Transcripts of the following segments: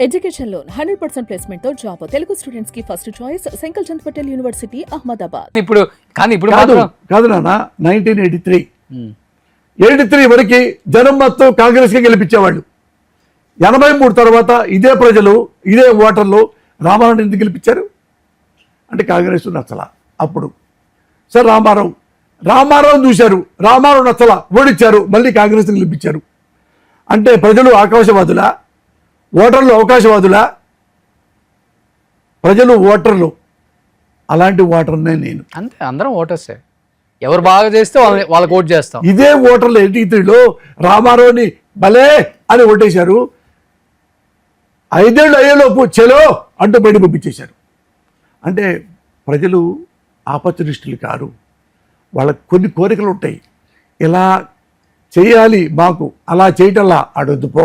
Education loan 100% placement తో job Telugu students కి first choice Sankalchand Patel university Ahmedabad. ఇప్పుడు కాదు నాన్న 1983 వరకు జనం మొత్తం కాంగ్రెస్ కి గెలిపించేవాళ్ళు. 83 తర్వాత ఇదే ప్రజలు ఇదే ఓటర్లు రామారావు ఎందుకు గెలిపించారు అంటే కాంగ్రెస్ నచ్చలా. అప్పుడు సార్ రామారావు చూశారు, రామారావు నచ్చలా, ఓడిచ్చారు, మళ్ళీ కాంగ్రెస్ గెలిపించారు. అంటే ప్రజలు ఆకాశవాదులా, ఓటర్లు అవకాశవాదులా? ప్రజలు ఓటర్లు. అలాంటి ఓటర్నే నేను. అంతే, అందరం ఓటర్సే. ఎవరు బాగా చేస్తే వాళ్ళకి ఓట్ చేస్తాం. ఇదే ఓటర్లు 83లో రామారావుని భలే అని ఓటేశారు. 5 ఏళ్ళు అయ్యేలోపు చెలో అంటూ బయట పంపించేశారు. అంటే ప్రజలు ఆపర్చునిస్టులు కారు. వాళ్ళకి కొన్ని కోరికలు ఉంటాయి. ఇలా చేయాలి, మాకు అలా చేయటంలా అడొద్దు పో.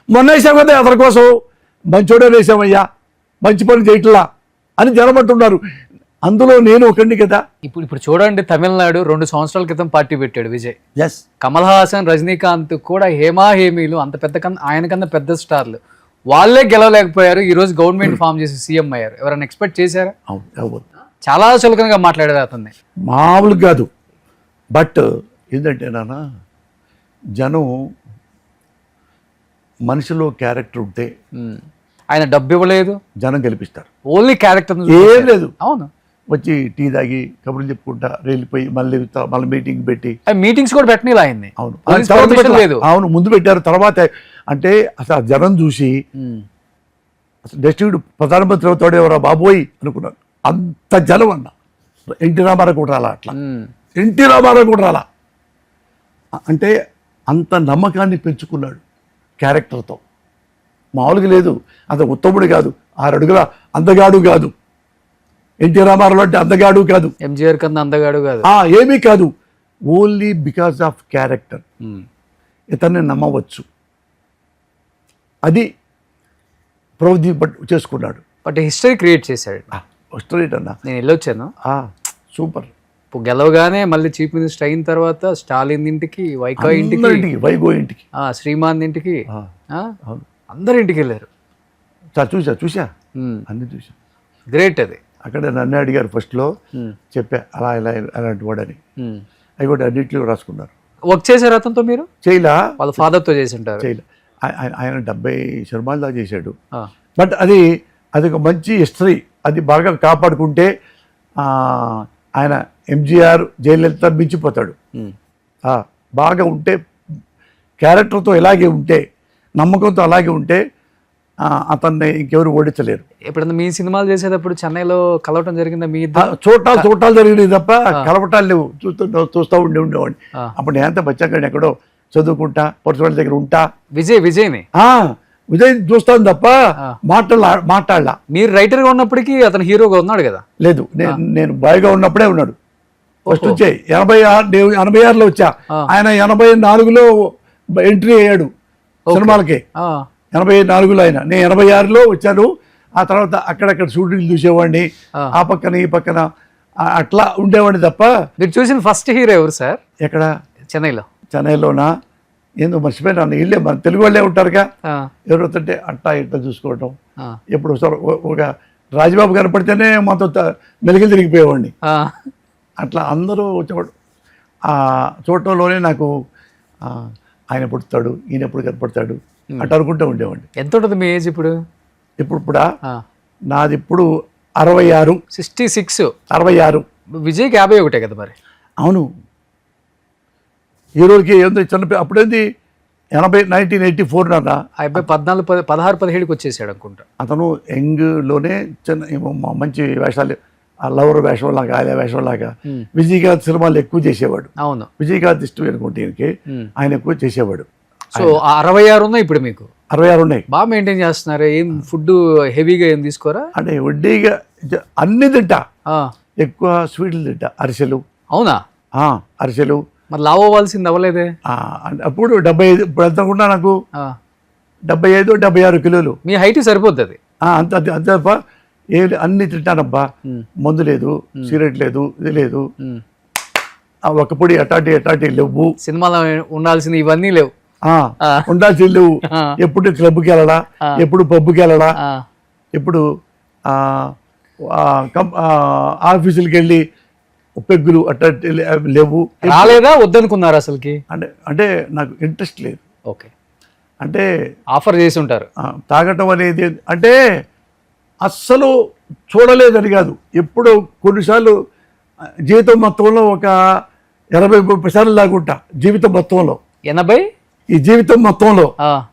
మొన్న వేసాం కదా అతని కోసం, మంచోడే వేసామయ్యా, మంచి పని చేయట్లా అని జనమంటున్నారు. అందులో నేను ఒకడిని కదా. ఇప్పుడు చూడండి, తమిళనాడు 2 సంవత్సరాల క్రితం పార్టీ పెట్టాడు విజయ్. ఎస్, కమల్ హాసన్, రజనీకాంత్ కూడా హేమీలు అంత పెద్ద ఆయనకన్నా పెద్ద స్టార్లు, వాళ్ళే గెలవలేకపోయారు. ఈ రోజు గవర్నమెంట్ ఫామ్ చేసి సీఎం అయ్యారు. ఎవరైనా ఎక్స్పెక్ట్ చేశారా? చాలా చులకనగా మాట్లాడేది అతన్ని. మామూలు కాదు. బట్ ఏంటంటే నాన్న, జనం మనిషిలో క్యారెక్టర్ ఉంటే ఆయన డబ్బు ఇవ్వలేదు, జనం గెలిపిస్తారు. ఓన్లీ క్యారెక్టర్ ఏం లేదు. అవును, వచ్చి టీ తాగి కబుర్లు చెప్పుకుంటా వెళ్ళిపోయి మళ్ళీ మీటింగ్ పెట్టి మీటింగ్స్ కూడా పెట్టని ఆయన. అవును, లేదు. అవును, ముందు పెట్టారు. తర్వాత అంటే అసలు జనం చూసి అసలు నెక్స్ట్ ప్రధానమంత్రి అవుతాడు ఎవరా బాబోయ్ అనుకున్నారు. అంత జనం అన్న. ఎన్టీ రామారావు కూడా రాలా అట్లా. ఎన్టీ రామారావు కూడా రాలా. అంటే అంత నమ్మకాన్ని పెంచుకున్నాడు క్యారెక్టర్తో. మామూలుగా లేదు. అంత ఉత్తముడు కాదు, 6 అడుగుల అందగాడు కాదు. ఎన్టీ రామారావు అంటే అందగాడు కాదు, ఎంజీఆర్ కన్నా అందగాడు కాదు, ఏమీ కాదు. ఓన్లీ బికాస్ ఆఫ్ క్యారెక్టర్ ఇతన్ని నమ్మవచ్చు. అది ప్రవృత్తి చేసుకున్నాడు. బట్ హిస్టరీ క్రియేట్ చేశాడు. స్ట్రైట్ అన్న, నేను వెళ్ళొచ్చాను. సూపర్. ఇప్పుడు గెలవగానే మళ్ళీ చీఫ్ మినిస్టర్ అయిన తర్వాత స్టాలిన్ ఇంటికి, వైగో ఇంటికి, శ్రీమాన్ ఇంటికి, అందరి ఇంటికి వెళ్ళారు. చూసా అన్ని చూసా. గ్రేట్. అది అక్కడ నన్ను అడిగారు ఫస్ట్లో, చెప్పా అలా ఇలా అలాంటి వాడని. అవి కూడా అన్నింటిలో రాసుకున్నారు. వర్క్ చేశారు అతనితో మీరు? చేయలా, వాళ్ళ ఫాదర్తో చేసి ఉంటారు. చేయలే. ఆయన 70 సినిమాలు దాకా చేశాడు. బట్ అది ఒక మంచి హిస్టరీ. అది బాగా కాపాడుకుంటే ఆయన ఎంజీఆర్, జయలలిత మించిపోతాడు. బాగా ఉంటే, క్యారెక్టర్తో ఇలాగే ఉంటే, నమ్మకంతో అలాగే ఉంటే అతన్ని ఇంకెవరు ఓడించలేరు. ఎప్పుడన్నా మీ సినిమాలు చేసేటప్పుడు చెన్నైలో కలవటం జరిగిందా? మీ చూడటాలు జరిగినాయి తప్ప కలవటాలు లేవు. చూస్తూ ఉండేవాడిని. అప్పుడు నేనంతా బచ్చాకండి ఎక్కడో చదువుకుంటా, పొరసవాళ్ళ దగ్గర ఉంటా. విజయ్ని చూస్తాను తప్ప మాట్లాడలా. మీరు రైటర్గా ఉన్నప్పటికీ అతను హీరోగా ఉన్నాడు కదా? లేదు, నేను బాయ్గా ఉన్నప్పుడే ఉన్నాడు. ఫస్ట్ వచ్చే 86లో వచ్చా. ఆయన 84లో ఎంట్రీ అయ్యాడు సినిమాలకి. 84లో ఆయన, నేను 86లో వచ్చాను. ఆ తర్వాత అక్కడక్కడ షూటింగ్లు చూసేవాడిని, ఆ పక్కన ఈ పక్కన అట్లా ఉండేవాడిని తప్ప. మీరు చూసిన ఫస్ట్ హీరో ఎవరు సార్? ఎక్కడ? చెన్నైలోనా? ఏందో మర్చిపోయినా. ఇల్లే మన తెలుగు వాళ్ళే ఉంటారుగా, ఎవరైతే అట్టా ఇట్లా చూసుకోవటం. ఎప్పుడు ఒక రాజబాబు కనపడితేనే మాతో మెలికలు తిరిగిపోయేవాడిని. అట్లా అందరూ వచ్చేవాడు. చూడటంలోనే నాకు ఆయన పుడతాడు, ఈయన ఎప్పుడు కనపడతాడు అట్లా అనుకుంటూ ఉండేవాడిని. ఎంత ఉంటుంది మీ ఏజ్ ఇప్పుడు? ఇప్పుడా నాది ఇప్పుడు 66. 66. విజయ్కి 51 కదా మరి? అవును. హీరోకి ఏందో చిన్న అప్పుడేంది 1984 నాన్న. 16-17కి వచ్చేసాడు అనుకుంటా. అతను యంగ్లోనే చిన్న మంచి వేషాలు, లవర్ వేషం లాగా, ఆలయ వేషం లాగా. విజయకాంత్ సినిమాలు ఎక్కువ చేసేవాడు. అవును, విజయకాంత్ ఇష్టం అనుకుంటే ఆయన ఎక్కువ చేసేవాడు. సో 66 ఉన్నాయి ఇప్పుడు మీకు? 66 ఉన్నాయి. బాగా మెయింటైన్ చేస్తున్నారు. ఏం ఫుడ్ హెవీగా ఏం తీసుకోరా? అంటే వడ్డీగా అన్ని తింటా, ఎక్కువ స్వీట్లు తింటా. అరిసెలు. అవునా? అరిసెలు. మరి లావ్ అవ్వాల్సింది అవ్వలేదే? అప్పుడు 75. ఇప్పుడు ఎంత కూడా నాకు 75-76 కిలోలు. మీ హైట్ సరిపోతుంది. అంత తప్ప అన్ని తింటానబ్బా. మందు లేదు, సిగరెట్ లేదు, ఇది లేదు. ఒక పొడి అటాటి లేవు. సినిమాలో ఉండాల్సిన ఇవన్నీ లేవు. ఉండాల్సి లేవు. ఎప్పుడు క్లబ్కి వెళ్ళడా, ఎప్పుడు పబ్కి వెళ్ళడా, ఎప్పుడు ఆఫీసులకి వెళ్ళి పెగ్గులు అట్లా లేవు. రాలేదా వద్దనుకున్నారు అసలుకి? అంటే నాకు ఇంట్రెస్ట్ లేదు. ఓకే, అంటే ఆఫర్ చేసి ఉంటారు. తాగటం అనేది అంటే అస్సలు చూడలేదని కాదు, ఎప్పుడు కొన్నిసార్లు జీవితం మొత్తంలో ఒక 80-30 సార్లు లాగుంటా. జీవితం మొత్తంలో 80 ఈ జీవితం మొత్తంలో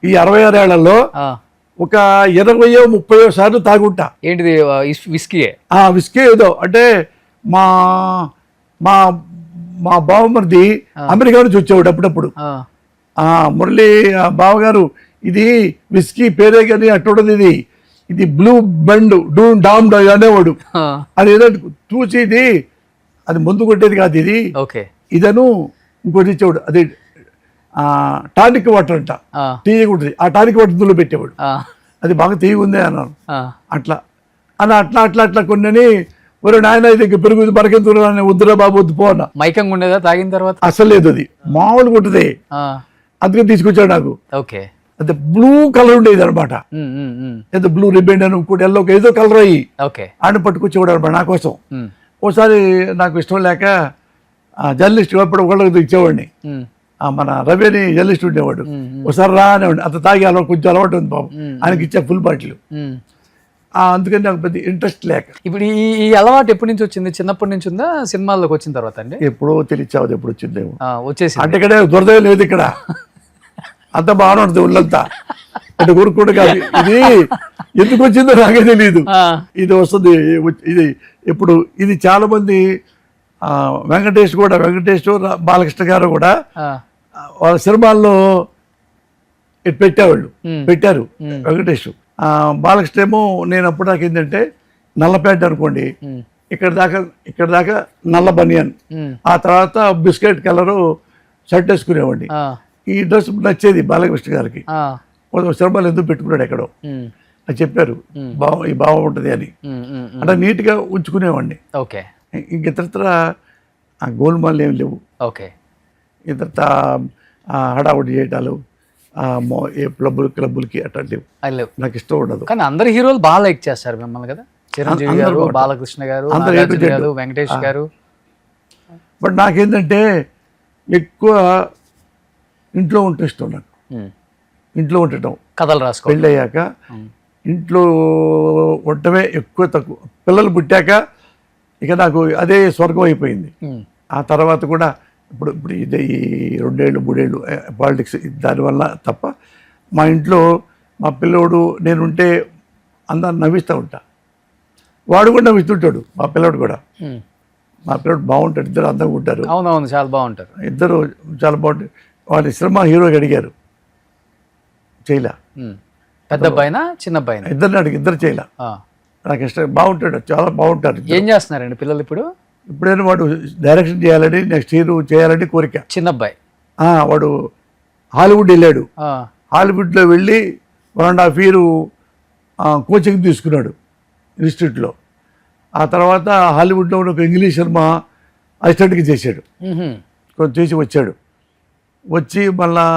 ఈ 66 ఏళ్లలో ఒక 20-30 సార్లు తాగుంటా. ఏంటిది? విస్కీయే? విస్కీ ఏదో అంటే మా మా మా బావమరిది అమెరికా నుంచి వచ్చేవాడు అప్పుడప్పుడు. మురళి బావగారు, ఇది విస్కీ పేరే కానీ అట్టుండదు, ఇది బ్లూ బండ్ డూన్ డామ్ అనేవాడు. అది ఏదో చూసి అది ముందు కొట్టేది కాదు, ఇది ఇదను ఇంకోటి ఇచ్చేవాడు. అది టానిక్ వాటర్ అంట, తీయగా ఉంటుంది. ఆ టానిక్ వాటర్ ఇందులో పెట్టేవాడు. అది బాగా తీయగా ఉంది అన్నాను. అట్లా అట్లా కొన్ని ఒరే నాయన ఇది పెరుగు మరకెందుకు వద్దురా బాబు వద్దు పో అన్న. మైకంగా ఉండేదా తాగిన తర్వాత? అసలు లేదు, అది మామూలుగా ఉంటుంది. అందుకే తీసుకొచ్చాడు నాకు. ఓకే, అంటే బ్లూ కలర్ ఉండేది అనమాట, ఏదో బ్లూ రిబెండ్ అని ఇంకోటి ఎల్లో ఏదో కలర్ అయ్యి ఆడ పట్టుకొచ్చేవాడు అనమాట నా కోసం. ఒకసారి నాకు ఇష్టం లేక జర్నలిస్ట్ ఎప్పుడు ఒకళ్ళకి ఇచ్చేవాడిని. మన రవి అని జర్నలిస్ట్ ఉండేవాడు. ఒకసారి రా అనేవాడిని. అంత తాగి అలవాటు కొంచెం అలవాటు ఉంది బాబు, ఆయనకి ఇచ్చే ఫుల్ బాటిల్. అందుకని నాకు పెద్ద ఇంట్రెస్ట్ లేక. ఇప్పుడు ఈ అలవాటు ఎప్పటి నుంచి వచ్చింది? చిన్నప్పటి నుంచి ఉందా, సినిమాల్లోకి వచ్చిన తర్వాత అండి? ఎప్పుడో తెలియచావు, ఎప్పుడు వచ్చిందేమో వచ్చేసి. అంటే ఇక్కడ దురద లేదు, ఇక్కడ అంత బాగానే ఉంటుంది ఒళ్ళంతా. అంటే కొనుక్కోడు కాదు, ఇది ఎందుకు వచ్చిందో నాకే తెలియదు. ఇది వస్తుంది ఇది ఎప్పుడు. ఇది చాలా మంది వెంకటేష్ బాలకృష్ణ గారు కూడా వాళ్ళ సినిమాల్లో పెట్టారు. వెంకటేష్ బాలకృష్ణ ఏమో నేను అప్పుడు నాకు ఏంటంటే నల్ల ప్యాంట్ అనుకోండి, ఇక్కడ దాకా నల్ల బనియన్, ఆ తర్వాత బిస్కెట్ కలరు షర్ట్ వేసుకునేవాడిని. ఈ డ్రెస్ నచ్చేది బాలకృష్ణ గారికి. సినిమాలు ఎందుకు పెట్టుకున్నాడు ఎక్కడో అని చెప్పారు, ఈ బాగుంటుంది అని. అంటే నీట్గా ఉంచుకునేవాడిని. ఇంక ఇతరత్ర గోల్మాల్ ఏమి లేవు. ఇతరత హడావుడి చేయటాలు క్లబ్బులకి అట్లాంటివి నాకు ఇష్టం ఉండదు. కానీ అందరు హీరోలు బాగా లైక్ చేస్తారు మిమ్మల్ని కదా, చిరంజీవి గారు, బాలకృష్ణ గారు, వెంకటేష్ గారు. బట్ నాకేంటంటే ఎక్కువ ఇంట్లో ఉంటే ఇష్టం నాకు. ఇంట్లో ఉండటం, కథలు రాసుకో, పెళ్ళయ్యాక ఇంట్లో ఉండటమే ఎక్కువ తక్కువ. పిల్లలు పుట్టాక ఇక నాకు అదే స్వర్గం అయిపోయింది. ఆ తర్వాత కూడా ఇప్పుడు ఇదే ఈ 2 ఏళ్ళు 3 ఏళ్ళు పాలిటిక్స్ దానివల్ల తప్ప మా ఇంట్లో మా పిల్లోడు నేనుంటే అందరు నవ్విస్తూ ఉంటా, వాడు కూడా నవ్విస్తుంటాడు. మా పిల్లోడు కూడా, మా పిల్లోడు బాగుంటాడు. ఇద్దరు అందంగా ఉంటారు. అవునవును, చాలా బాగుంటారు. ఇద్దరు చాలా బాగుంటారు. వాళ్ళ సినిమా హీరోకి అడిగారు, చేయలా. పెద్ద అబ్బాయినా చిన్న అబ్బాయినా? ఇద్దరిని అడిగి, ఇద్దరు చేయలా. నాకు ఇష్టం, బాగుంటాడు, చాలా బాగుంటారు. ఏం చేస్తున్నారండి పిల్లలు ఇప్పుడు? ఇప్పుడైనా వాడు డైరెక్షన్ చేయాలని, నెక్స్ట్ ఇయర్ చేయాలని కోరిక. చిన్న అబ్బాయి వాడు హాలీవుడ్ వెళ్ళాడు. హాలీవుడ్లో వెళ్ళి 1.5 years కోచింగ్ తీసుకున్నాడు ఇన్స్టిట్యూట్లో. ఆ తర్వాత హాలీవుడ్లో ఒక ఇంగ్లీష్ సినిమా అసిస్టెంట్కి చేశాడు. కొంచెం చేసి వచ్చాడు. వచ్చి మళ్ళా